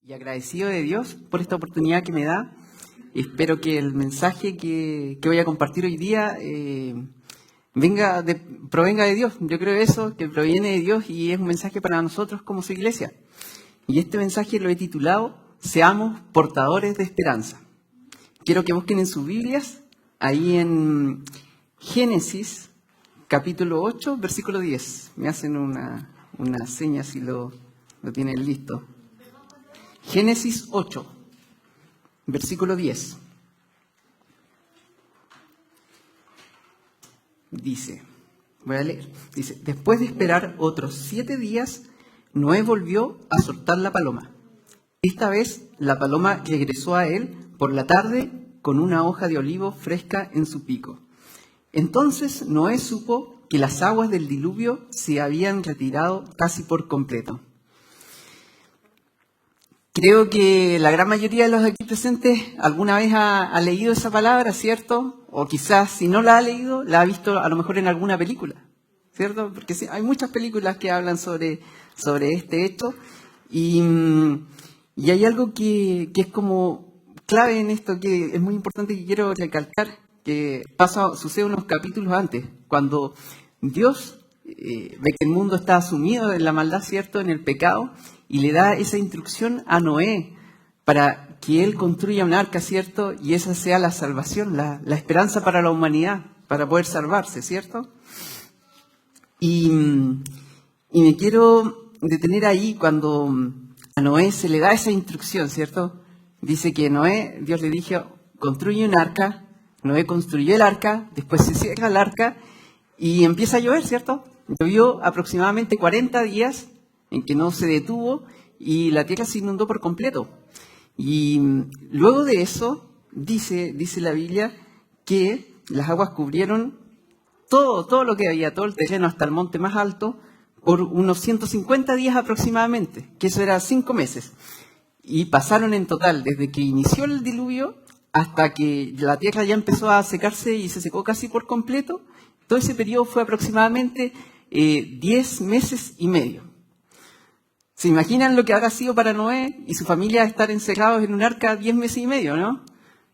Y agradecido de Dios por esta oportunidad que me da. Espero que el mensaje que voy a compartir hoy día provenga de Dios. Yo creo eso, que proviene de Dios y es un mensaje para nosotros como su iglesia. Y este mensaje lo he titulado Seamos portadores de esperanza. Quiero que busquen en sus Biblias, ahí en Génesis, capítulo 8, versículo 10. Me hacen una seña si lo tienen listo. Génesis 8, versículo 10. Voy a leer. Dice, después de esperar otros 7 días, Noé volvió a soltar la paloma. Esta vez la paloma regresó a él por la tarde con una hoja de olivo fresca en su pico. Entonces Noé supo que las aguas del diluvio se habían retirado casi por completo. Creo que la gran mayoría de los aquí presentes alguna vez ha leído esa palabra, ¿cierto? O quizás si no la ha leído, la ha visto a lo mejor en alguna película, ¿cierto? Porque sí, hay muchas películas que hablan sobre este hecho y hay algo que es como clave en esto, que es muy importante, que quiero recalcar, que sucede unos capítulos antes, cuando Dios ve que el mundo está sumido en la maldad, ¿cierto? En el pecado, y le da esa instrucción a Noé para que él construya un arca, ¿cierto? Y esa sea la salvación, la esperanza para la humanidad, para poder salvarse, ¿cierto? Y me quiero detener ahí cuando a Noé se le da esa instrucción, ¿cierto? Dice que Dios le dijo, construye un arca. Noé construyó el arca, después se cierra el arca y empieza a llover, ¿cierto? Llovió aproximadamente 40 días en que no se detuvo y la tierra se inundó por completo. Y luego de eso, dice la Biblia, que las aguas cubrieron todo lo que había, todo el terreno hasta el monte más alto, por unos 150 días aproximadamente, que eso era 5 meses. Y pasaron en total, desde que inició el diluvio hasta que la tierra ya empezó a secarse y se secó casi por completo, todo ese periodo fue aproximadamente 10 meses y medio. ¿Se imaginan lo que habrá sido para Noé y su familia estar encerrados en un arca 10 meses y medio, no?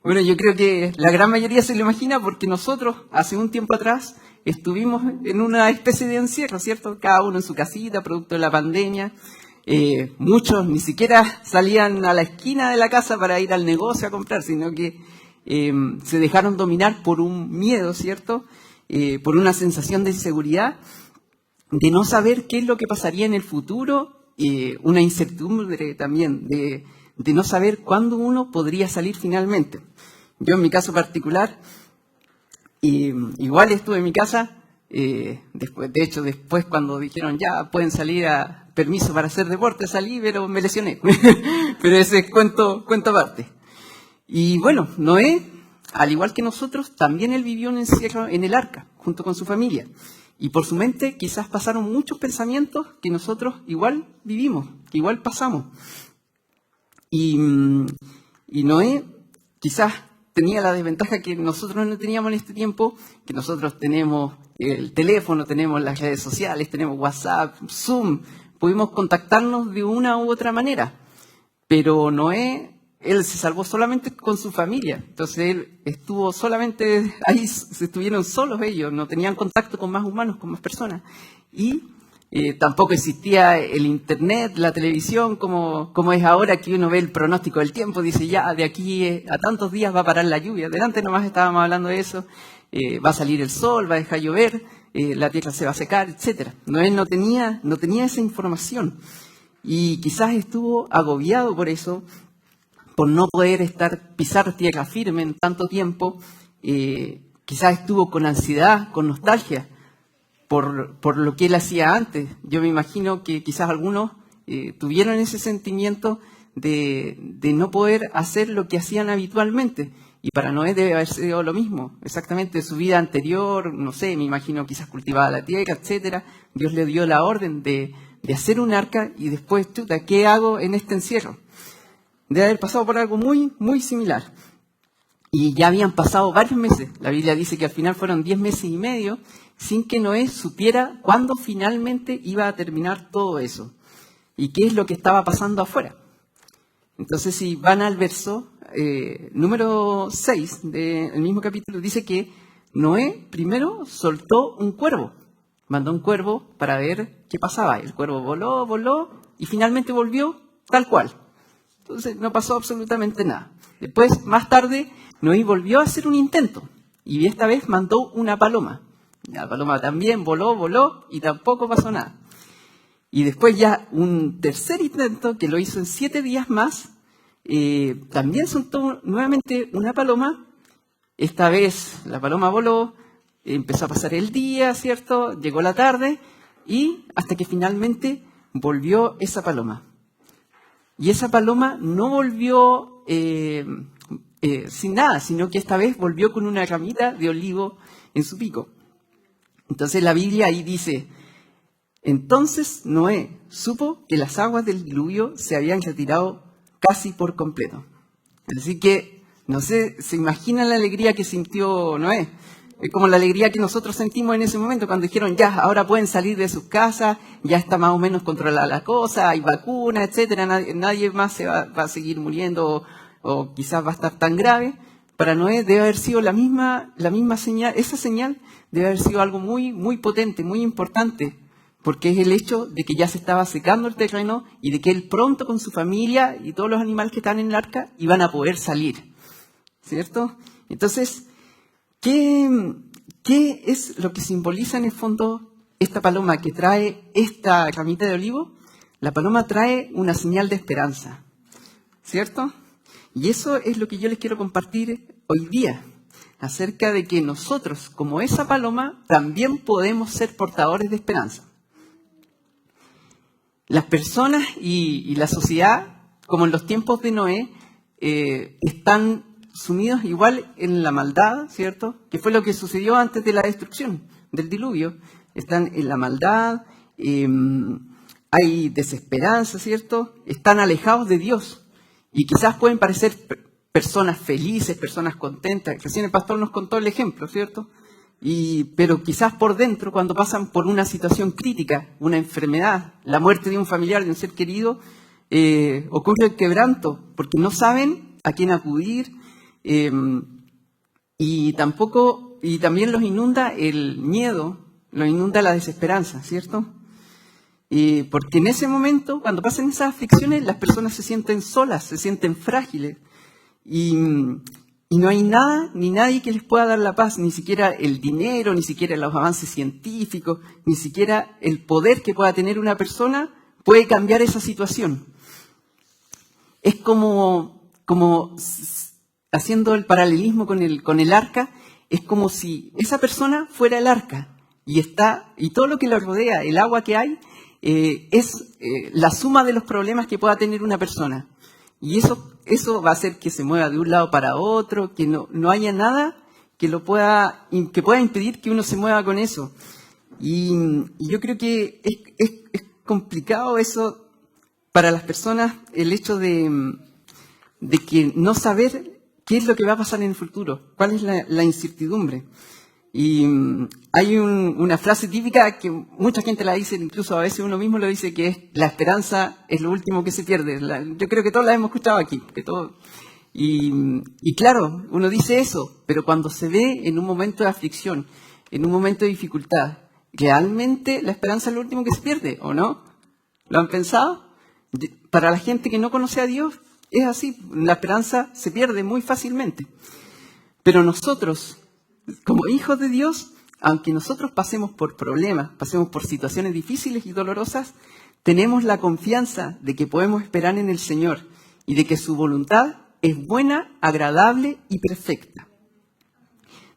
Bueno, yo creo que la gran mayoría se lo imagina porque nosotros, hace un tiempo atrás, estuvimos en una especie de encierro, ¿cierto? Cada uno en su casita, producto de la pandemia. Muchos ni siquiera salían a la esquina de la casa para ir al negocio a comprar, sino que se dejaron dominar por un miedo, ¿cierto? Por una sensación de inseguridad, de no saber qué es lo que pasaría en el futuro, una incertidumbre también de no saber cuándo uno podría salir finalmente. Yo en mi caso particular, igual estuve en mi casa, después cuando dijeron ya pueden salir a permiso para hacer deporte, salí, pero me lesioné. Pero ese es cuento aparte. Y bueno, Noé, al igual que nosotros, también él vivió un encierro en el arca, junto con su familia. Y por su mente quizás pasaron muchos pensamientos que nosotros igual vivimos, que igual pasamos. Y Noé quizás tenía la desventaja que nosotros no teníamos en este tiempo, que nosotros tenemos el teléfono, tenemos las redes sociales, tenemos WhatsApp, Zoom, pudimos contactarnos de una u otra manera. Pero Noé, él se salvó solamente con su familia. Entonces él estuvo solamente ahí, se estuvieron solos ellos, no tenían contacto con más humanos, con más personas. Y tampoco existía el internet, la televisión, como es ahora, que uno ve el pronóstico del tiempo, dice ya de aquí a tantos días va a parar la lluvia. Delante nomás estábamos hablando de eso, va a salir el sol, va a dejar llover, la tierra se va a secar, etc. Noé no tenía esa información y quizás estuvo agobiado por eso, por no poder pisar tierra firme en tanto tiempo. Quizás estuvo con ansiedad, con nostalgia por lo que él hacía antes. Yo me imagino que quizás algunos tuvieron ese sentimiento de no poder hacer lo que hacían habitualmente. Y para Noé debe haber sido lo mismo, exactamente su vida anterior, no sé, me imagino quizás cultivaba la tierra, etcétera. Dios le dio la orden de hacer un arca y después, chuta, ¿qué hago en este encierro? Debe haber pasado por algo muy, muy similar. Y ya habían pasado varios meses. La Biblia dice que al final fueron 10 meses y medio sin que Noé supiera cuándo finalmente iba a terminar todo eso. Y qué es lo que estaba pasando afuera. Entonces, si van al verso número 6 del mismo capítulo, dice que Noé primero soltó un cuervo. Mandó un cuervo para ver qué pasaba. El cuervo voló y finalmente volvió tal cual. Entonces no pasó absolutamente nada. Después, más tarde, Noé volvió a hacer un intento y esta vez mandó una paloma. La paloma también voló y tampoco pasó nada. Y después ya un tercer intento que lo hizo en 7 días más, también soltó nuevamente una paloma. Esta vez la paloma voló, empezó a pasar el día, ¿cierto? Llegó la tarde y hasta que finalmente volvió esa paloma. Y esa paloma no volvió sin nada, sino que esta vez volvió con una ramita de olivo en su pico. Entonces la Biblia ahí dice: entonces Noé supo que las aguas del diluvio se habían retirado casi por completo. Así que, no sé, ¿se imaginan la alegría que sintió Noé? Es como la alegría que nosotros sentimos en ese momento cuando dijeron, ya, ahora pueden salir de sus casas, ya está más o menos controlada la cosa, hay vacunas, etcétera, nadie más se va a seguir muriendo o quizás va a estar tan grave. Para Noé debe haber sido la misma señal, esa señal debe haber sido algo muy, muy potente, muy importante, porque es el hecho de que ya se estaba secando el terreno y de que él pronto con su familia y todos los animales que están en el arca iban a poder salir, ¿cierto? Entonces, ¿qué es lo que simboliza en el fondo esta paloma que trae esta ramita de olivo? La paloma trae una señal de esperanza, ¿cierto? Y eso es lo que yo les quiero compartir hoy día, acerca de que nosotros, como esa paloma, también podemos ser portadores de esperanza. Las personas y la sociedad, como en los tiempos de Noé, están sumidos igual en la maldad, ¿cierto? Que fue lo que sucedió antes de la destrucción, del diluvio. Están en la maldad, hay desesperanza, ¿cierto? Están alejados de Dios. Y quizás pueden parecer personas felices, personas contentas. Recién el pastor nos contó el ejemplo, ¿cierto? Pero quizás por dentro, cuando pasan por una situación crítica, una enfermedad, la muerte de un familiar, de un ser querido, ocurre el quebranto, porque no saben a quién acudir, y también los inunda el miedo, los inunda la desesperanza, ¿cierto? Porque en ese momento, cuando pasan esas aflicciones, las personas se sienten solas, se sienten frágiles. Y no hay nada ni nadie que les pueda dar la paz, ni siquiera el dinero, ni siquiera los avances científicos, ni siquiera el poder que pueda tener una persona puede cambiar esa situación. Es como haciendo el paralelismo con el arca, es como si esa persona fuera el arca y todo lo que la rodea, el agua que hay, es la suma de los problemas que pueda tener una persona. Y eso va a hacer que se mueva de un lado para otro, que no haya nada que pueda impedir que uno se mueva con eso. Y yo creo que es complicado eso para las personas, el hecho de que no saber qué es lo que va a pasar en el futuro, cuál es la incertidumbre. Y hay una frase típica que mucha gente la dice, incluso a veces uno mismo lo dice, que es: la esperanza es lo último que se pierde. Yo creo que todos la hemos escuchado aquí. Y claro, uno dice eso, pero cuando se ve en un momento de aflicción, en un momento de dificultad, ¿realmente la esperanza es lo último que se pierde o no? ¿Lo han pensado? Para la gente que no conoce a Dios, es así. La esperanza se pierde muy fácilmente. Pero nosotros, como hijos de Dios, aunque nosotros pasemos por problemas, pasemos por situaciones difíciles y dolorosas, tenemos la confianza de que podemos esperar en el Señor y de que su voluntad es buena, agradable y perfecta.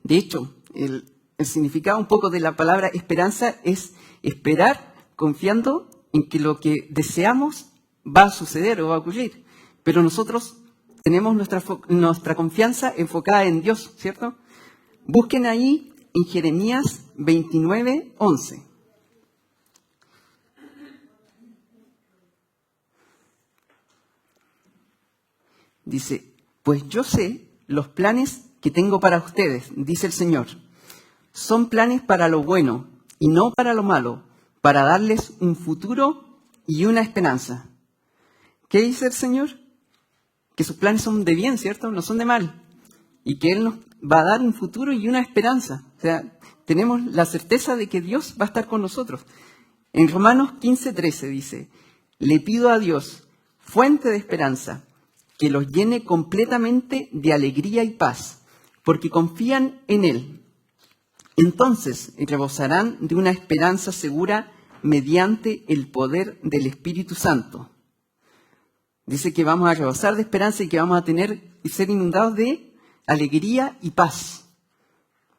De hecho, el significado un poco de la palabra esperanza es esperar confiando en que lo que deseamos va a suceder o va a ocurrir. Pero nosotros tenemos nuestra confianza enfocada en Dios, ¿cierto? Busquen ahí en Jeremías 29:11. Dice: pues yo sé los planes que tengo para ustedes, dice el Señor. Son planes para lo bueno y no para lo malo, para darles un futuro y una esperanza. ¿Qué dice el Señor? que sus planes son de bien, ¿cierto? No son de mal. Y que Él nos va a dar un futuro y una esperanza. O sea, tenemos la certeza de que Dios va a estar con nosotros. En Romanos 15:13 dice, le pido a Dios, fuente de esperanza, que los llene completamente de alegría y paz, porque confían en Él. Entonces rebosarán de una esperanza segura mediante el poder del Espíritu Santo. Dice que vamos a rebosar de esperanza y que vamos a tener y ser inundados de alegría y paz,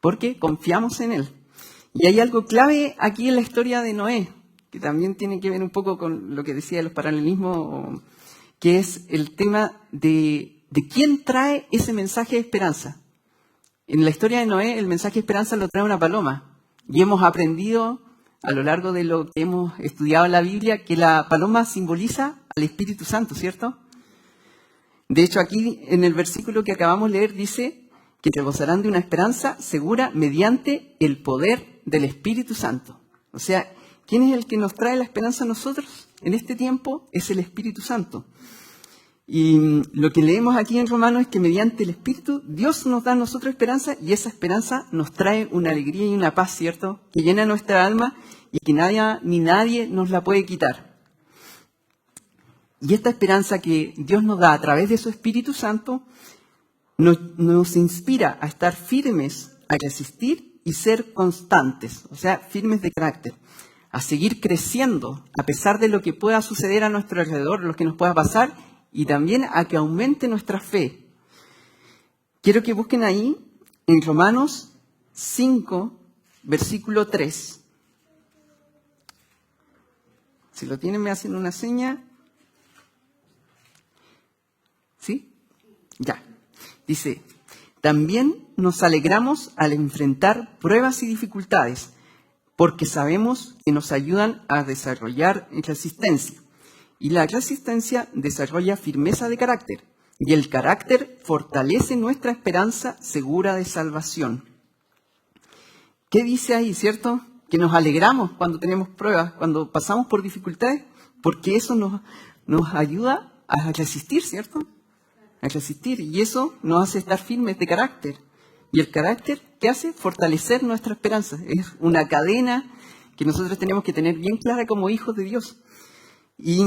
porque confiamos en Él. Y hay algo clave aquí en la historia de Noé, que también tiene que ver un poco con lo que decía de los paralelismos, que es el tema de quién trae ese mensaje de esperanza. En la historia de Noé, el mensaje de esperanza lo trae una paloma. Y hemos aprendido a lo largo de lo que hemos estudiado en la Biblia que la paloma simboliza al Espíritu Santo, ¿cierto? De hecho, aquí en el versículo que acabamos de leer dice que rebosarán de una esperanza segura mediante el poder del Espíritu Santo. O sea, ¿quién es el que nos trae la esperanza a nosotros en este tiempo? Es el Espíritu Santo. Y lo que leemos aquí en Romanos es que mediante el Espíritu Dios nos da a nosotros esperanza y esa esperanza nos trae una alegría y una paz, ¿cierto? Que llena nuestra alma y que nadie nos la puede quitar. Y esta esperanza que Dios nos da a través de su Espíritu Santo nos inspira a estar firmes, a resistir y ser constantes, o sea, firmes de carácter, a seguir creciendo a pesar de lo que pueda suceder a nuestro alrededor, lo que nos pueda pasar, y también a que aumente nuestra fe. Quiero que busquen ahí en Romanos 5, versículo 3. Si lo tienen, me hacen una seña. ¿Sí? Ya. Dice, también nos alegramos al enfrentar pruebas y dificultades, porque sabemos que nos ayudan a desarrollar resistencia. Y la resistencia desarrolla firmeza de carácter, y el carácter fortalece nuestra esperanza segura de salvación. ¿Qué dice ahí, cierto? Que nos alegramos cuando tenemos pruebas, cuando pasamos por dificultades, porque eso nos ayuda a resistir, ¿cierto? A resistir, y eso nos hace estar firmes de carácter. Y el carácter, ¿qué hace? Fortalecer nuestra esperanza. Es una cadena que nosotros tenemos que tener bien clara como hijos de Dios. Y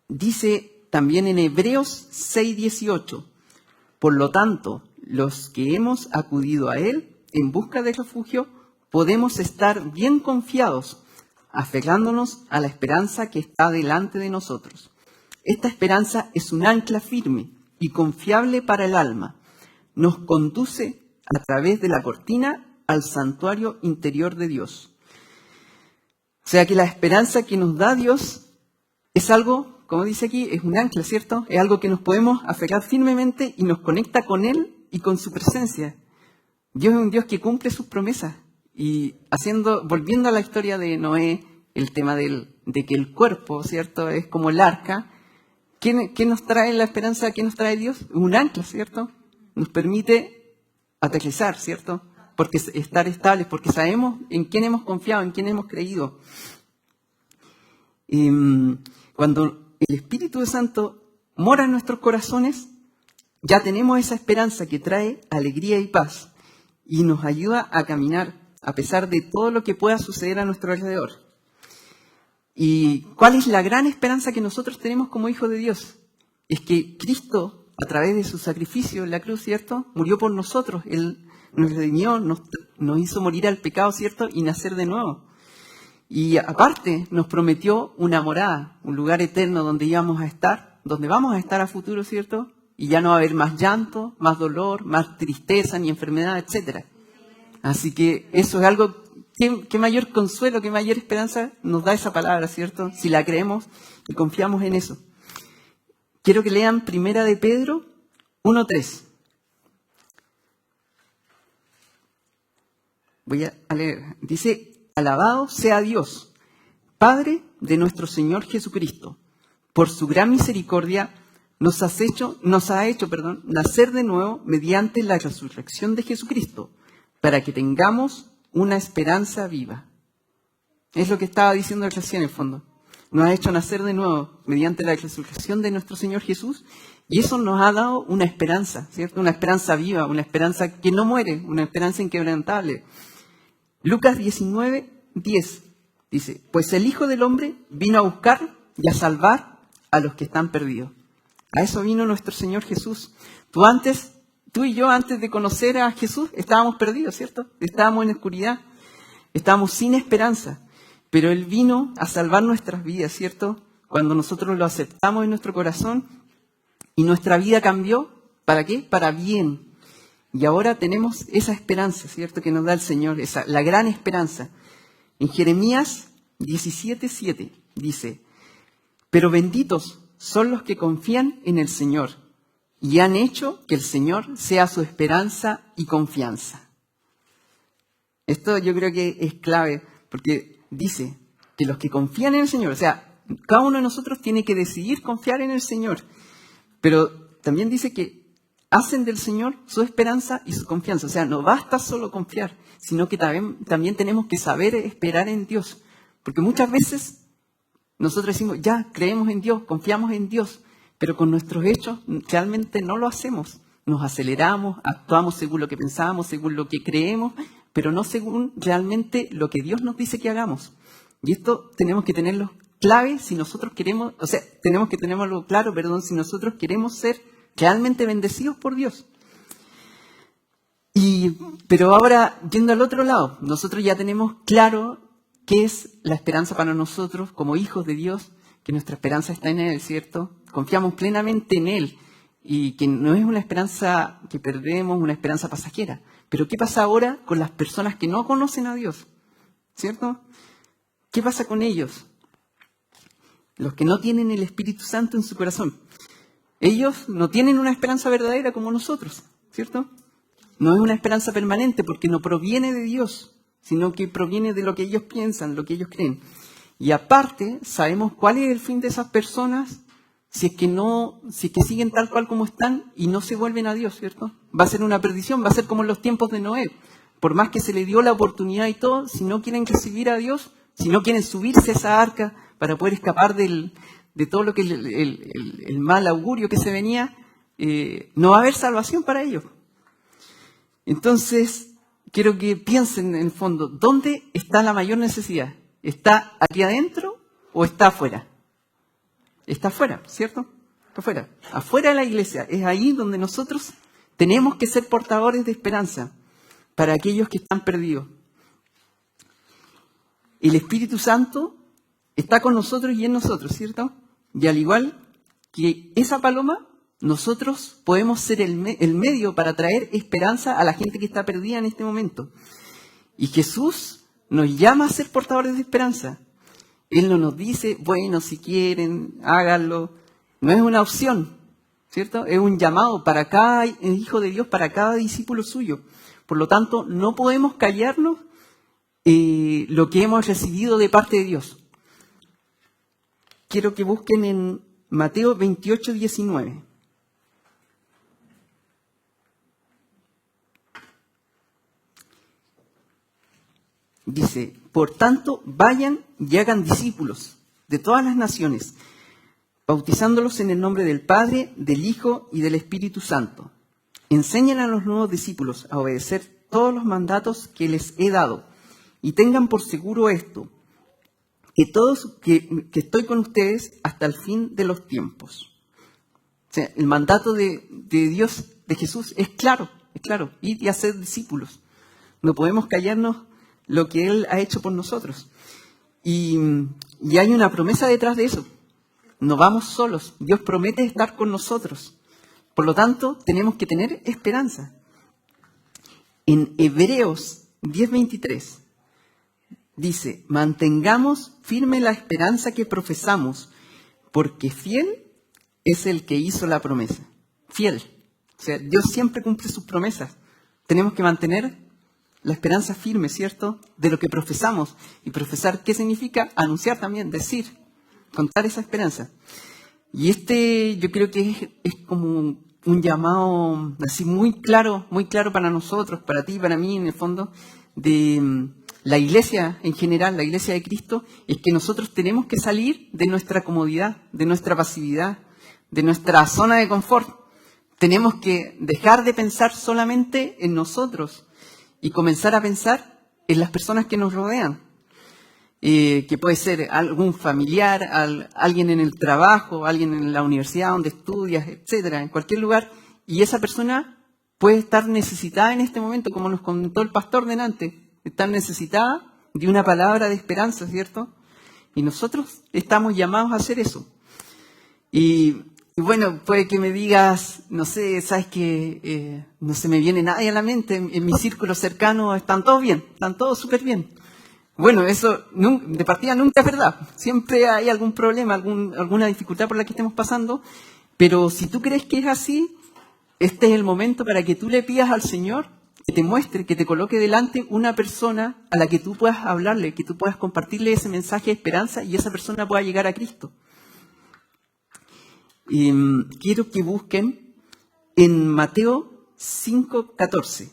dice también en Hebreos 6:18, por lo tanto, los que hemos acudido a Él en busca de refugio, podemos estar bien confiados, aferrándonos a la esperanza que está delante de nosotros. Esta esperanza es un ancla firme y confiable para el alma. Nos conduce a través de la cortina al santuario interior de Dios. O sea que la esperanza que nos da Dios es algo, como dice aquí, es un ancla, ¿cierto? Es algo que nos podemos aferrar firmemente y nos conecta con Él y con su presencia. Dios es un Dios que cumple sus promesas. Y volviendo a la historia de Noé, el tema de que el cuerpo, ¿cierto?, es como el arca. ¿Qué nos trae la esperanza? ¿Qué nos trae Dios? Un ancla, ¿cierto? Nos permite aterrizar, ¿cierto? Porque estar estables, porque sabemos en quién hemos confiado, en quién hemos creído. Cuando el Espíritu Santo mora en nuestros corazones, ya tenemos esa esperanza que trae alegría y paz y nos ayuda a caminar a pesar de todo lo que pueda suceder a nuestro alrededor. ¿Y cuál es la gran esperanza que nosotros tenemos como hijos de Dios? Es que Cristo, a través de su sacrificio en la cruz, ¿cierto?, murió por nosotros. Él nos redimió, nos hizo morir al pecado, ¿cierto?, y nacer de nuevo. Y aparte nos prometió una morada, un lugar eterno donde íbamos a estar, donde vamos a estar a futuro, ¿cierto? Y ya no va a haber más llanto, más dolor, más tristeza, ni enfermedad, etc. Así que eso es algo, qué mayor consuelo, qué mayor esperanza nos da esa palabra, ¿cierto? Si la creemos y confiamos en eso. Quiero que lean 1 de Pedro 1:3. Voy a leer. Dice, alabado sea Dios, Padre de nuestro Señor Jesucristo. Por su gran misericordia nos ha hecho nacer de nuevo mediante la resurrección de Jesucristo, para que tengamos una esperanza viva. Es lo que estaba diciendo recién en el fondo. nos ha hecho nacer de nuevo mediante la resurrección de nuestro Señor Jesús, y eso nos ha dado una esperanza, ¿cierto? Una esperanza viva, una esperanza que no muere, una esperanza inquebrantable. Lucas 19:10 dice, pues el Hijo del Hombre vino a buscar y a salvar a los que están perdidos. A eso vino nuestro Señor Jesús. Tú y yo antes de conocer a Jesús estábamos perdidos, ¿cierto? Estábamos en oscuridad, estábamos sin esperanza, pero Él vino a salvar nuestras vidas, ¿cierto? Cuando nosotros lo aceptamos en nuestro corazón y nuestra vida cambió, ¿para qué? Para bien. Y ahora tenemos esa esperanza, ¿cierto? Que nos da el Señor, la gran esperanza. En Jeremías 17:7 dice, pero benditos son los que confían en el Señor y han hecho que el Señor sea su esperanza y confianza. Esto yo creo que es clave porque dice que los que confían en el Señor, o sea, cada uno de nosotros tiene que decidir confiar en el Señor, pero también dice que hacen del Señor su esperanza y su confianza. O sea, no basta solo confiar, sino que también tenemos que saber esperar en Dios. Porque muchas veces nosotros decimos, ya, creemos en Dios, confiamos en Dios, pero con nuestros hechos realmente no lo hacemos. Nos aceleramos, actuamos según lo que pensamos, según lo que creemos, pero no según realmente lo que Dios nos dice que hagamos. Y esto tenemos que tenerlo clave si nosotros queremos, o sea, tenemos que tenerlo claro, si nosotros queremos ser realmente bendecidos por Dios. Pero ahora, yendo al otro lado, nosotros ya tenemos claro qué es la esperanza para nosotros como hijos de Dios, que nuestra esperanza está en Él, ¿cierto? Confiamos plenamente en Él y que no es una esperanza que perdemos, una esperanza pasajera. Pero ¿qué pasa ahora con las personas que no conocen a Dios? ¿Cierto? ¿Qué pasa con ellos? Los que no tienen el Espíritu Santo en su corazón. Ellos no tienen una esperanza verdadera como nosotros, ¿cierto? No es una esperanza permanente porque no proviene de Dios, sino que proviene de lo que ellos piensan, lo que ellos creen. Y aparte, sabemos cuál es el fin de esas personas si es que siguen tal cual como están y no se vuelven a Dios, ¿cierto? Va a ser una perdición, va a ser como en los tiempos de Noé. Por más que se le dio la oportunidad y todo, si no quieren recibir a Dios, si no quieren subirse a esa arca para poder escapar de todo lo que el mal augurio que se venía, no va a haber salvación para ellos. Entonces, quiero que piensen en el fondo, ¿dónde está la mayor necesidad? ¿Está aquí adentro o está afuera? Está afuera, ¿cierto? Está afuera. Afuera de la iglesia. Es ahí donde nosotros tenemos que ser portadores de esperanza para aquellos que están perdidos. El Espíritu Santo está con nosotros y en nosotros, ¿cierto? Y al igual que esa paloma, nosotros podemos ser el medio para traer esperanza a la gente que está perdida en este momento. Y Jesús nos llama a ser portadores de esperanza. Él no nos dice, bueno, si quieren, háganlo. No es una opción, ¿cierto? Es un llamado para cada hijo de Dios, para cada discípulo suyo. Por lo tanto, no podemos callarnos lo que hemos recibido de parte de Dios. Quiero que busquen en Mateo 28:19. Dice, por tanto, vayan y hagan discípulos de todas las naciones, bautizándolos en el nombre del Padre, del Hijo y del Espíritu Santo. Enseñen a los nuevos discípulos a obedecer todos los mandatos que les he dado. Y tengan por seguro esto, que estoy con ustedes hasta el fin de los tiempos. O sea, el mandato de Dios, de Jesús, es claro, ir y hacer discípulos. No podemos callarnos lo que Él ha hecho por nosotros. Y hay una promesa detrás de eso. No vamos solos. Dios promete estar con nosotros. Por lo tanto, tenemos que tener esperanza. En Hebreos 10:23 dice, mantengamos firme la esperanza que profesamos, porque fiel es el que hizo la promesa. Fiel. O sea, Dios siempre cumple sus promesas. Tenemos que mantener la esperanza firme, ¿cierto? De lo que profesamos. Y profesar, ¿qué significa? Anunciar también, decir, contar esa esperanza. Y yo creo que es como un llamado así muy claro para nosotros, para ti, para mí, en el fondo, de la iglesia en general, la iglesia de Cristo, es que nosotros tenemos que salir de nuestra comodidad, de nuestra pasividad, de nuestra zona de confort. Tenemos que dejar de pensar solamente en nosotros y comenzar a pensar en las personas que nos rodean. Que puede ser algún familiar, alguien en el trabajo, alguien en la universidad donde estudias, etcétera, en cualquier lugar. Y esa persona puede estar necesitada en este momento, como nos contó el pastor delante, estar necesitada de una palabra de esperanza, ¿cierto? Y nosotros estamos llamados a hacer eso. Y bueno, puede que me digas, no sé, sabes que no se me viene nadie a la mente, en mi círculo cercano están todos bien, están todos súper bien. Bueno, eso de partida nunca es verdad. Siempre hay algún problema, alguna dificultad por la que estemos pasando. Pero si tú crees que es así, este es el momento para que tú le pidas al Señor que te muestre, que te coloque delante una persona a la que tú puedas hablarle, que tú puedas compartirle ese mensaje de esperanza y esa persona pueda llegar a Cristo. Quiero que busquen en Mateo 5:14.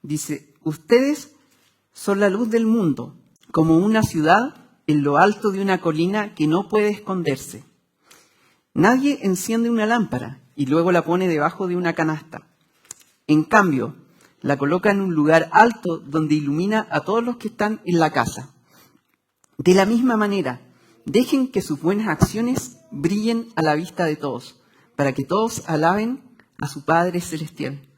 Dice, ustedes son la luz del mundo, como una ciudad en lo alto de una colina que no puede esconderse. Nadie enciende una lámpara y luego la pone debajo de una canasta. En cambio, la coloca en un lugar alto donde ilumina a todos los que están en la casa. De la misma manera, dejen que sus buenas acciones brillen a la vista de todos, para que todos alaben a su Padre Celestial.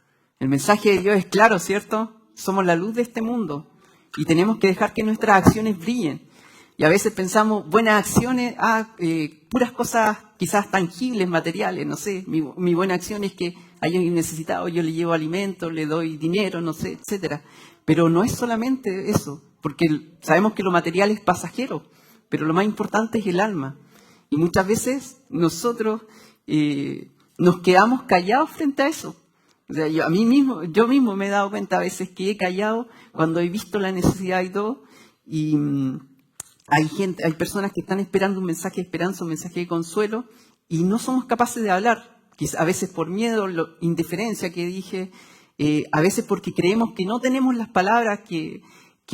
El mensaje de Dios es claro, ¿cierto? Somos la luz de este mundo y tenemos que dejar que nuestras acciones brillen. Y a veces pensamos, buenas acciones, puras cosas quizás tangibles, materiales, no sé, mi buena acción es que hay alguien necesitado, yo le llevo alimentos, le doy dinero, no sé, etcétera. Pero no es solamente eso, porque sabemos que lo material es pasajero, pero lo más importante es el alma. Y muchas veces nosotros nos quedamos callados frente a eso. O sea, yo mismo me he dado cuenta a veces que he callado cuando he visto la necesidad y todo, y hay personas que están esperando un mensaje de esperanza, un mensaje de consuelo, y no somos capaces de hablar, a veces por miedo, indiferencia que dije, a veces porque creemos que no tenemos las palabras, que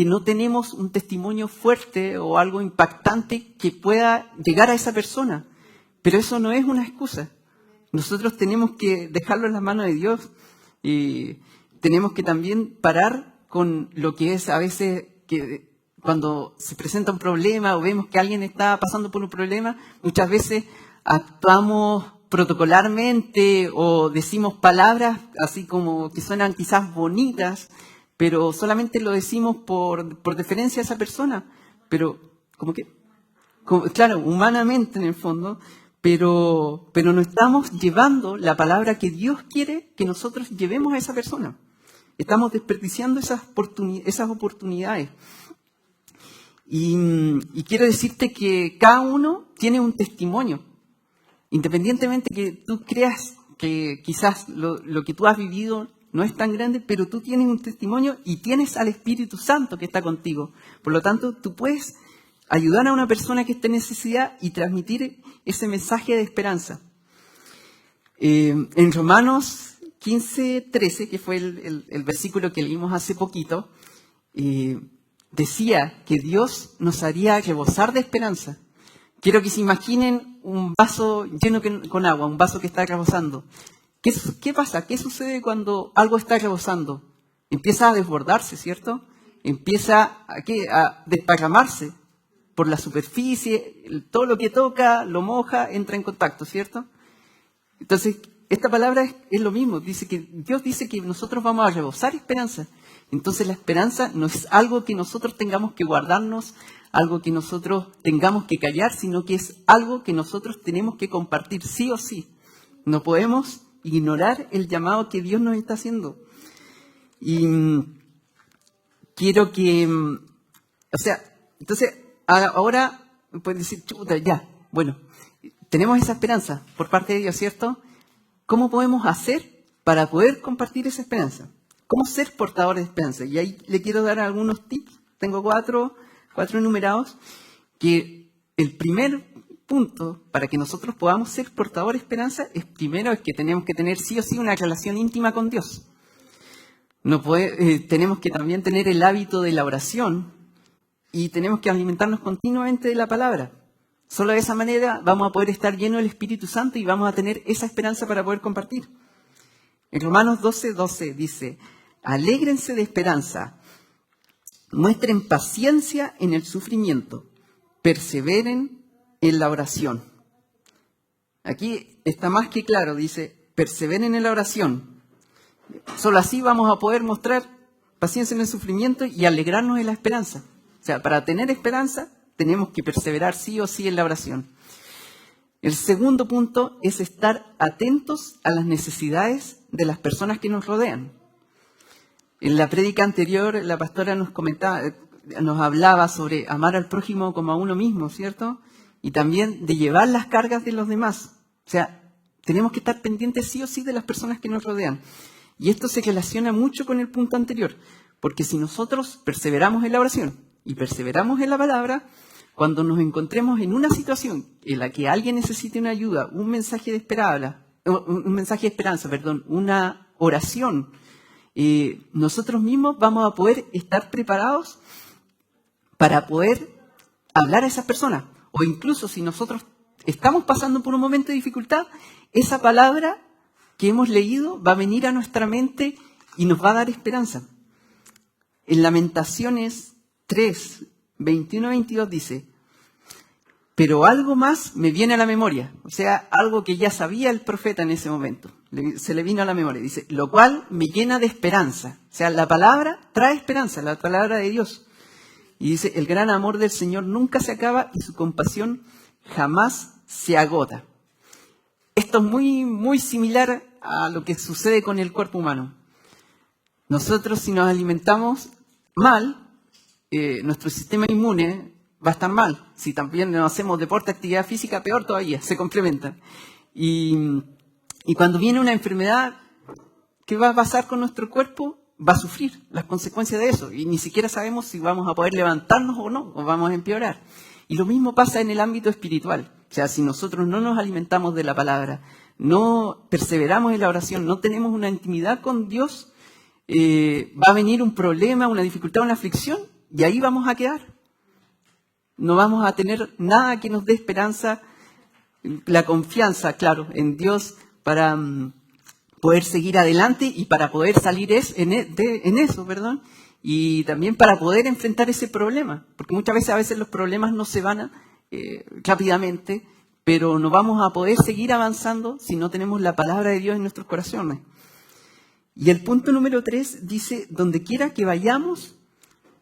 no tenemos un testimonio fuerte o algo impactante que pueda llegar a esa persona. Pero eso no es una excusa. Nosotros tenemos que dejarlo en las manos de Dios y tenemos que también parar con lo que es a veces que cuando se presenta un problema o vemos que alguien está pasando por un problema, muchas veces actuamos protocolarmente o decimos palabras así como que suenan quizás bonitas, pero solamente lo decimos por deferencia a esa persona, pero claro, humanamente en el fondo, pero no estamos llevando la palabra que Dios quiere que nosotros llevemos a esa persona. Estamos desperdiciando esas oportunidades. Y quiero decirte que cada uno tiene un testimonio. Independientemente que tú creas que quizás lo que tú has vivido no es tan grande, pero tú tienes un testimonio y tienes al Espíritu Santo que está contigo. Por lo tanto, tú puedes ayudar a una persona que esté en necesidad y transmitir ese mensaje de esperanza. En Romanos 15:13, que fue el versículo que leímos hace poquito, decía que Dios nos haría rebosar de esperanza. Quiero que se imaginen un vaso lleno con agua, un vaso que está rebosando. ¿Qué pasa? ¿Qué sucede cuando algo está rebosando? Empieza a desbordarse, ¿cierto? Empieza a desparramarse por la superficie, todo lo que toca, lo moja, entra en contacto, ¿cierto? Entonces, esta palabra es lo mismo. Dios dice que nosotros vamos a rebosar esperanza. Entonces, la esperanza no es algo que nosotros tengamos que guardarnos, algo que nosotros tengamos que callar, sino que es algo que nosotros tenemos que compartir sí o sí. No podemos ignorar el llamado que Dios nos está haciendo. Y quiero que, entonces, ahora puedes decir, chuta, ya, bueno, tenemos esa esperanza por parte de Dios, ¿cierto? ¿Cómo podemos hacer para poder compartir esa esperanza? ¿Cómo ser portadores de esperanza? Y ahí le quiero dar algunos tips. Tengo cuatro enumerados, que el primer punto para que nosotros podamos ser portadores de esperanza es primero es que tenemos que tener sí o sí una relación íntima con Dios. Tenemos que también tener el hábito de la oración y tenemos que alimentarnos continuamente de la palabra. Solo de esa manera vamos a poder estar llenos del Espíritu Santo y vamos a tener esa esperanza para poder compartir. En Romanos 12:12 dice, alégrense de esperanza, muestren paciencia en el sufrimiento, perseveren en la oración. Aquí está más que claro, dice, perseveren en la oración. Solo así vamos a poder mostrar paciencia en el sufrimiento y alegrarnos en la esperanza. O sea, para tener esperanza tenemos que perseverar sí o sí en la oración. El segundo punto es estar atentos a las necesidades de las personas que nos rodean. En la prédica anterior, la pastora nos hablaba sobre amar al prójimo como a uno mismo, ¿cierto? Y también de llevar las cargas de los demás. O sea, tenemos que estar pendientes sí o sí de las personas que nos rodean. Y esto se relaciona mucho con el punto anterior, porque si nosotros perseveramos en la oración y perseveramos en la palabra, cuando nos encontremos en una situación en la que alguien necesite una ayuda, un mensaje de esperanza, una oración, nosotros mismos vamos a poder estar preparados para poder hablar a esas personas. O incluso si nosotros estamos pasando por un momento de dificultad, esa palabra que hemos leído va a venir a nuestra mente y nos va a dar esperanza. En Lamentaciones 3, 21-22 dice, pero algo más me viene a la memoria, o sea, algo que ya sabía el profeta en ese momento, se le vino a la memoria, dice, lo cual me llena de esperanza. O sea, la palabra trae esperanza, la palabra de Dios. Y dice, el gran amor del Señor nunca se acaba y su compasión jamás se agota. Esto es muy, muy similar a lo que sucede con el cuerpo humano. Nosotros, si nos alimentamos mal, nuestro sistema inmune va a estar mal. Si también no hacemos deporte, actividad física, peor todavía, se complementan. Y cuando viene una enfermedad, ¿qué va a pasar con nuestro cuerpo? Va a sufrir las consecuencias de eso. Y ni siquiera sabemos si vamos a poder levantarnos o no, o vamos a empeorar. Y lo mismo pasa en el ámbito espiritual. O sea, si nosotros no nos alimentamos de la palabra, no perseveramos en la oración, no tenemos una intimidad con Dios, va a venir un problema, una dificultad, una aflicción, y ahí vamos a quedar. No vamos a tener nada que nos dé esperanza, la confianza, claro, en Dios para poder seguir adelante y para poder salir en eso, perdón, y también para poder enfrentar ese problema, porque muchas veces los problemas no se van rápidamente, pero no vamos a poder seguir avanzando si no tenemos la palabra de Dios en nuestros corazones. Y el punto número 3 dice, donde quiera que vayamos,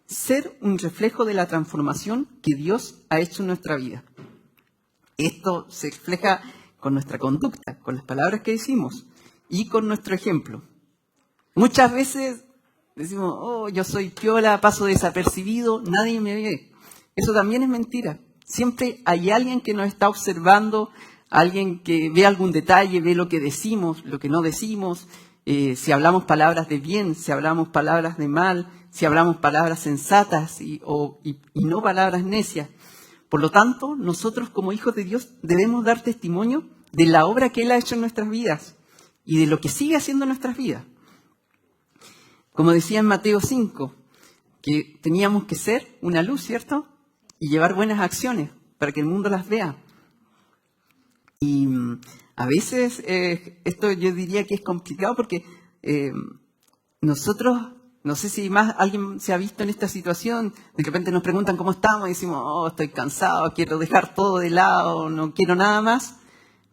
ser un reflejo de la transformación que Dios ha hecho en nuestra vida. Esto se refleja con nuestra conducta, con las palabras que decimos y con nuestro ejemplo. Muchas veces decimos, oh, yo soy piola, paso desapercibido, nadie me ve. Eso también es mentira. Siempre hay alguien que nos está observando, alguien que ve algún detalle, ve lo que decimos, lo que no decimos, si hablamos palabras de bien, si hablamos palabras de mal, si hablamos palabras sensatas y no palabras necias. Por lo tanto, nosotros como hijos de Dios debemos dar testimonio de la obra que Él ha hecho en nuestras vidas y de lo que sigue haciendo en nuestras vidas. Como decía en Mateo 5, que teníamos que ser una luz, ¿cierto? Y llevar buenas acciones para que el mundo las vea. Y a veces esto yo diría que es complicado porque nosotros, no sé si más alguien se ha visto en esta situación, de repente nos preguntan cómo estamos y decimos, oh, estoy cansado, quiero dejar todo de lado, no quiero nada más.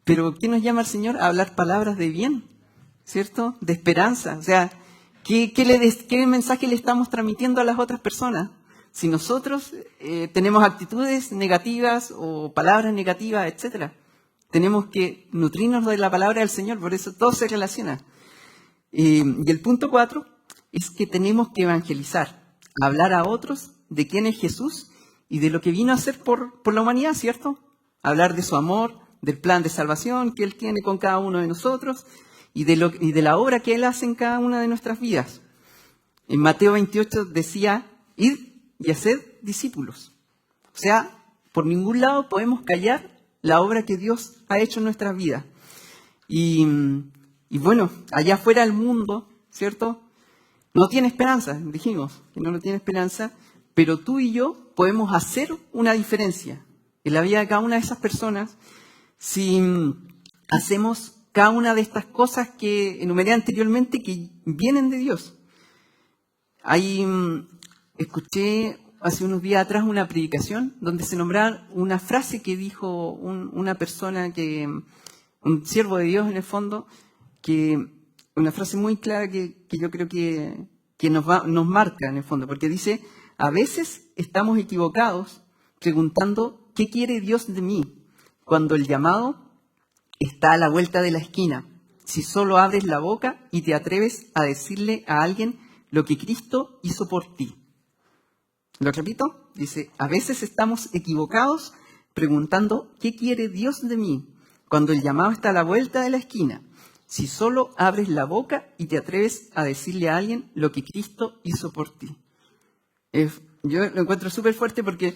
Pero ¿qué nos llama el Señor? A hablar palabras de bien, ¿cierto? De esperanza. O sea, ¿qué mensaje le estamos transmitiendo a las otras personas? Si nosotros tenemos actitudes negativas o palabras negativas, etcétera, tenemos que nutrirnos de la palabra del Señor, por eso todo se relaciona. Y el punto 4 es que tenemos que evangelizar, hablar a otros de quién es Jesús y de lo que vino a hacer por la humanidad, ¿cierto? Hablar de su amor, del plan de salvación que Él tiene con cada uno de nosotros y de la obra que Él hace en cada una de nuestras vidas. En Mateo 28 decía, id y haced discípulos. O sea, por ningún lado podemos callar la obra que Dios ha hecho en nuestras vidas. Y bueno, allá afuera el mundo, ¿cierto? No tiene esperanza, dijimos que no tiene esperanza, pero tú y yo podemos hacer una diferencia en la vida de cada una de esas personas si hacemos cada una de estas cosas que enumeré anteriormente que vienen de Dios. Ahí escuché hace unos días atrás una predicación donde se nombraba una frase que dijo una persona, un siervo de Dios en el fondo, que una frase muy clara que yo creo que nos marca en el fondo, porque dice: a veces estamos equivocados preguntando ¿qué quiere Dios de mí? Cuando el llamado está a la vuelta de la esquina. Si solo abres la boca y te atreves a decirle a alguien lo que Cristo hizo por ti. Lo repito, dice: a veces estamos equivocados preguntando ¿qué quiere Dios de mí? Cuando el llamado está a la vuelta de la esquina. Si solo abres la boca y te atreves a decirle a alguien lo que Cristo hizo por ti. Yo lo encuentro súper fuerte porque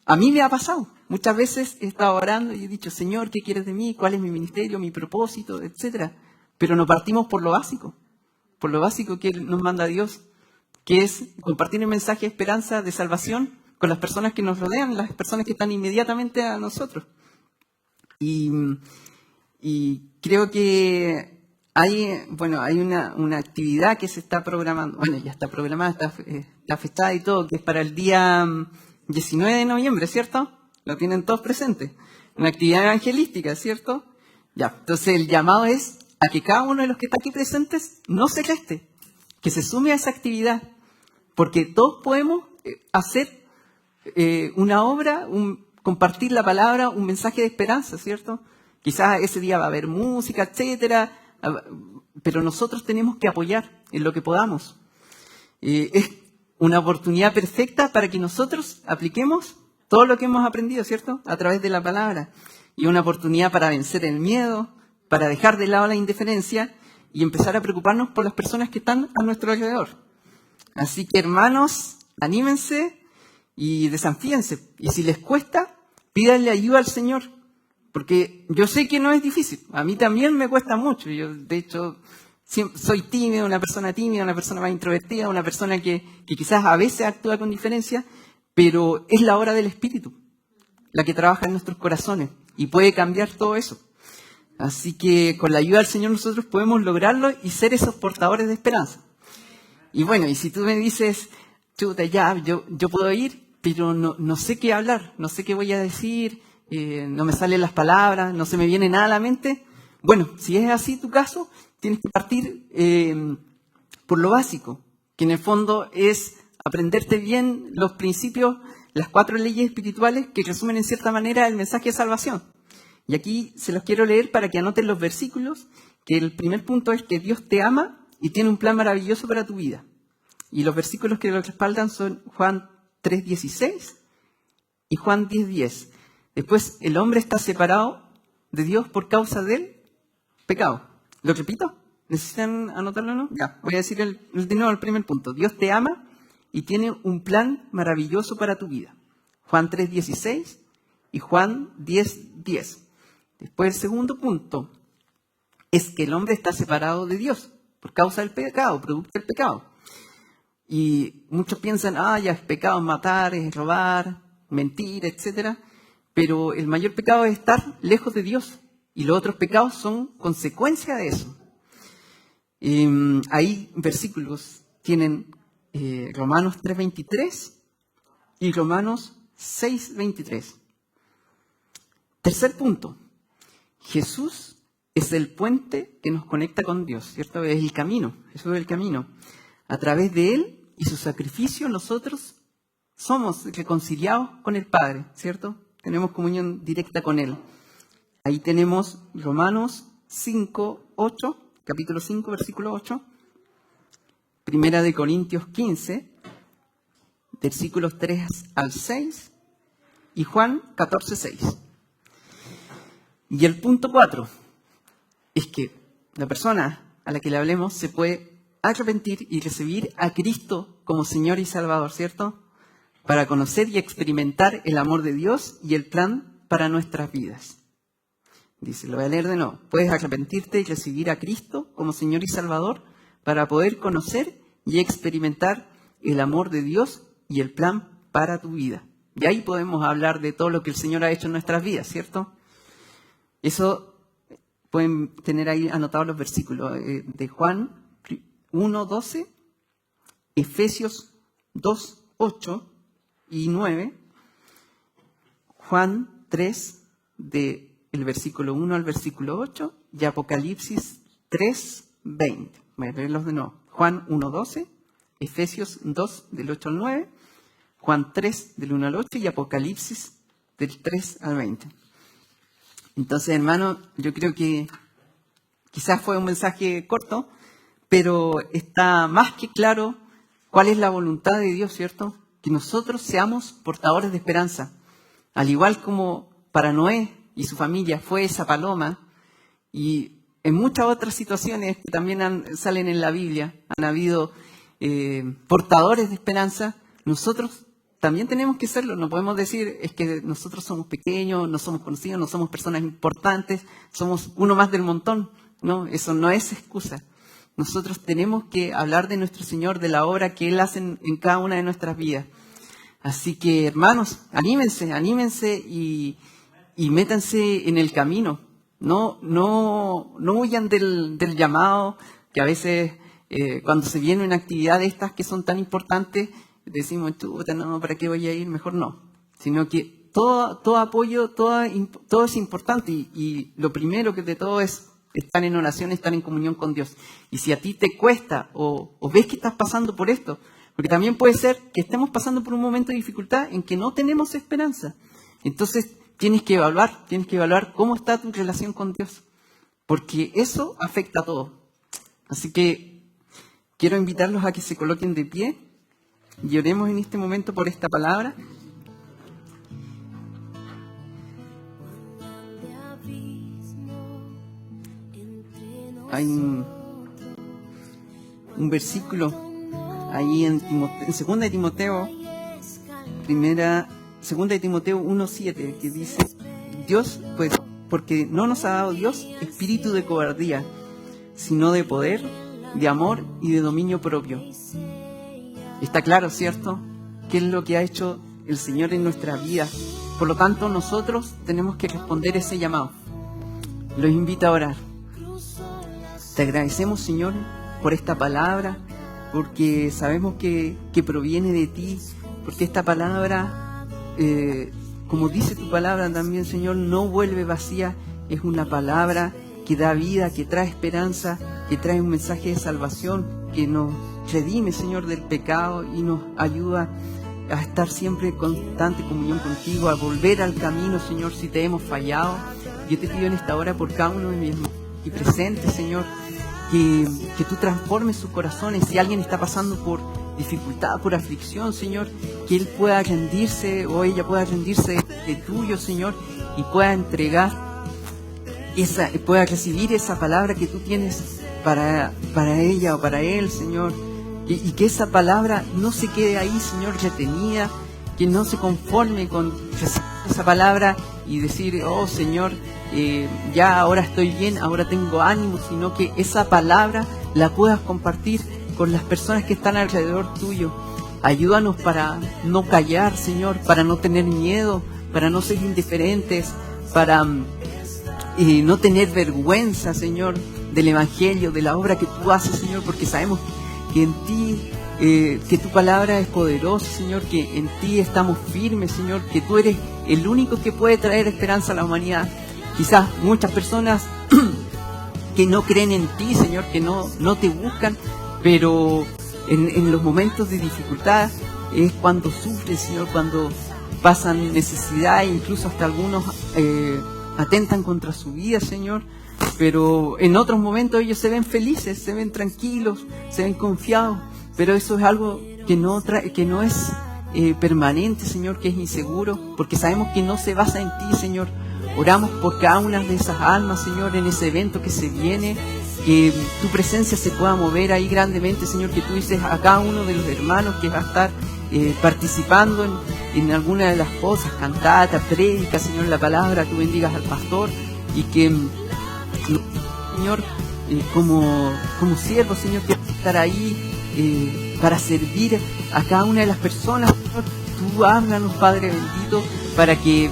a mí me ha pasado. Muchas veces he estado orando y he dicho: Señor, ¿qué quieres de mí? ¿Cuál es mi ministerio, mi propósito, etcétera? Pero nos partimos por lo básico que nos manda Dios, que es compartir el mensaje de esperanza, de salvación con las personas que nos rodean, las personas que están inmediatamente a nosotros. Y creo que hay una actividad que se está programando, ya está programada, está fechada y todo, que es para el día 19 de noviembre, ¿cierto? Lo tienen todos presentes. Una actividad evangelística, ¿cierto? Ya, entonces el llamado es a que cada uno de los que está aquí presentes no se reste, que se sume a esa actividad, porque todos podemos hacer una obra, compartir la palabra, un mensaje de esperanza, ¿cierto? Quizás ese día va a haber música, etcétera, pero nosotros tenemos que apoyar en lo que podamos. Es una oportunidad perfecta para que nosotros apliquemos todo lo que hemos aprendido, ¿cierto? A través de la palabra. Y una oportunidad para vencer el miedo, para dejar de lado la indiferencia y empezar a preocuparnos por las personas que están a nuestro alrededor. Así que, hermanos, anímense y desafíense. Y si les cuesta, pídanle ayuda al Señor. Porque yo sé que no es difícil. A mí también me cuesta mucho. Yo, de hecho, soy tímido, una persona más introvertida, una persona que quizás a veces actúa con diferencia, pero es la obra del Espíritu la que trabaja en nuestros corazones y puede cambiar todo eso. Así que con la ayuda del Señor nosotros podemos lograrlo y ser esos portadores de esperanza. Y bueno, y si tú me dices: chuta, ya, yo puedo ir, pero no sé qué hablar, no sé qué voy a decir, no me salen las palabras, no se me viene nada a la mente. Bueno, si es así tu caso, tienes que partir por lo básico, que en el fondo es aprenderte bien los principios, las 4 leyes espirituales que resumen en cierta manera el mensaje de salvación. Y aquí se los quiero leer para que anoten los versículos, que el primer punto es que Dios te ama y tiene un plan maravilloso para tu vida. Y los versículos que lo respaldan son Juan 3:16 y Juan 10:10. Después, el hombre está separado de Dios por causa del pecado. ¿Lo repito? ¿Necesitan anotarlo o no? Ya, voy a decir de nuevo el primer punto. Dios te ama y tiene un plan maravilloso para tu vida. Juan 3:16 y Juan 10:10. Después, el segundo punto es que el hombre está separado de Dios por causa del pecado, producto del pecado. Y muchos piensan: ya es pecado matar, es robar, mentir, etcétera. Pero el mayor pecado es estar lejos de Dios. Y los otros pecados son consecuencia de eso. Ahí versículos tienen Romanos 3:23 y Romanos 6:23. Tercer punto. Jesús es el puente que nos conecta con Dios, ¿cierto? Es el camino. Jesús es el camino. A través de Él y su sacrificio nosotros somos reconciliados con el Padre, ¿cierto? Tenemos comunión directa con Él. Ahí tenemos Romanos 5:8, capítulo 5, versículo 8. Primera de Corintios 15, versículos 3 al 6. Y Juan 14:6. Y el punto 4 es que la persona a la que le hablemos se puede arrepentir y recibir a Cristo como Señor y Salvador, ¿cierto? Para conocer y experimentar el amor de Dios y el plan para nuestras vidas. Dice, lo voy a leer de nuevo. Puedes arrepentirte y recibir a Cristo como Señor y Salvador para poder conocer y experimentar el amor de Dios y el plan para tu vida. Y ahí podemos hablar de todo lo que el Señor ha hecho en nuestras vidas, ¿cierto? Eso pueden tener ahí anotados los versículos de Juan 1:12, Efesios 2:8 y 9, Juan 3, del versículo 1 al versículo 8, y Apocalipsis 3:20. Voy a leerlos de nuevo. Juan 1:12, Efesios 2, del 8 al 9, Juan 3, del 1 al 8, y Apocalipsis del 3 al 20. Entonces, hermano, yo creo que quizás fue un mensaje corto, pero está más que claro cuál es la voluntad de Dios, ¿cierto? Que nosotros seamos portadores de esperanza. Al igual como para Noé y su familia fue esa paloma, y en muchas otras situaciones que también salen en la Biblia, han habido portadores de esperanza, nosotros también tenemos que serlo. No podemos decir, es que nosotros somos pequeños, no somos conocidos, no somos personas importantes, somos uno más del montón. No, eso no es excusa. Nosotros tenemos que hablar de nuestro Señor, de la obra que Él hace en cada una de nuestras vidas. Así que, hermanos, anímense y métanse en el camino. No huyan del llamado, que a veces cuando se viene una actividad de estas que son tan importantes, decimos, chuta, no, ¿para qué voy a ir? Mejor no. Sino que todo apoyo, todo es importante, y lo primero que de todo es estar en oración, estar en comunión con Dios. Y si a ti te cuesta o ves que estás pasando por esto, porque también puede ser que estemos pasando por un momento de dificultad en que no tenemos esperanza, entonces tienes que evaluar cómo está tu relación con Dios, porque eso afecta a todo. Así que quiero invitarlos a que se coloquen de pie y oremos en este momento por esta palabra. Hay un versículo ahí en 2 de Timoteo, 1:7, que dice, Dios, pues, porque no nos ha dado Dios espíritu de cobardía, sino de poder, de amor y de dominio propio. Está claro, ¿cierto?, qué es lo que ha hecho el Señor en nuestra vida. Por lo tanto, nosotros tenemos que responder ese llamado. Los invito a orar. Te agradecemos, Señor, por esta palabra, porque sabemos que proviene de ti, porque esta palabra, como dice tu palabra también, Señor, no vuelve vacía. Es una palabra que da vida, que trae esperanza, que trae un mensaje de salvación, que nos redime, Señor, del pecado y nos ayuda a estar siempre en constante comunión contigo, a volver al camino, Señor, si te hemos fallado. Yo te pido en esta hora por cada uno de mis hermanos y presentes, Señor, que tú transformes sus corazones. Si alguien está pasando por dificultad, por aflicción, Señor, que él pueda rendirse o ella pueda rendirse de tuyo, Señor, y pueda entregar pueda recibir esa palabra que tú tienes para ella o para él, Señor, y que esa palabra no se quede ahí, Señor, retenida, que no se conforme con recibir esa palabra y decir, oh Señor, ya ahora estoy bien, ahora tengo ánimo, sino que esa palabra la puedas compartir con las personas que están alrededor tuyo. Ayúdanos para no callar, Señor, para no tener miedo, para no ser indiferentes, para no tener vergüenza, Señor, del Evangelio, de la obra que tú haces, Señor, porque sabemos que en ti, que tu palabra es poderosa, Señor, que en ti estamos firmes, Señor, que tú eres el único que puede traer esperanza a la humanidad. Quizás muchas personas que no creen en ti, Señor, que no te buscan, pero en los momentos de dificultad es cuando sufren, Señor, cuando pasan necesidad, e incluso hasta algunos atentan contra su vida, Señor, pero en otros momentos ellos se ven felices, se ven tranquilos, se ven confiados, pero eso es algo que no es permanente, Señor, que es inseguro, porque sabemos que no se basa en ti, Señor. Oramos por cada una de esas almas, Señor, en ese evento que se viene, que tu presencia se pueda mover ahí grandemente, Señor, que tú dices a cada uno de los hermanos que va a estar participando en alguna de las cosas, cantata, prédica, Señor, la palabra, tú bendigas al pastor, y que, Señor, como siervo, Señor, quiero estar ahí para servir a cada una de las personas. Señor, tú háblanos, Padre bendito, para que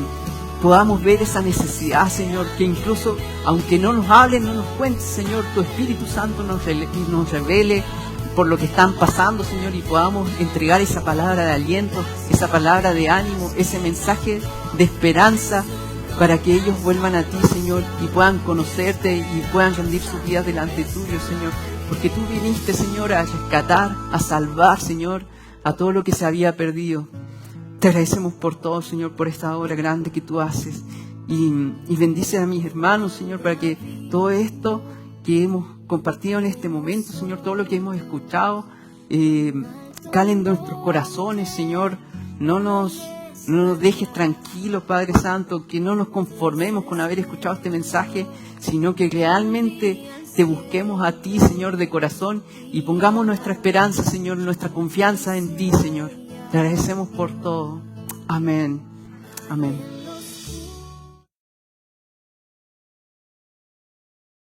podamos ver esa necesidad, Señor, que incluso, aunque no nos hablen, no nos cuentes, Señor, tu Espíritu Santo nos revele por lo que están pasando, Señor, y podamos entregar esa palabra de aliento, esa palabra de ánimo, ese mensaje de esperanza, para que ellos vuelvan a ti, Señor, y puedan conocerte y puedan rendir sus vidas delante tuyo, Señor, porque tú viniste, Señor, a rescatar, a salvar, Señor, a todo lo que se había perdido. Te agradecemos por todo, Señor, por esta obra grande que tú haces. Y bendice a mis hermanos, Señor, para que todo esto que hemos compartido en este momento, Señor, todo lo que hemos escuchado, cale en nuestros corazones, Señor. No nos dejes tranquilos, Padre Santo, que no nos conformemos con haber escuchado este mensaje, sino que realmente te busquemos a ti, Señor, de corazón, y pongamos nuestra esperanza, Señor, nuestra confianza en ti, Señor. Te agradecemos por todo. Amén. Amén.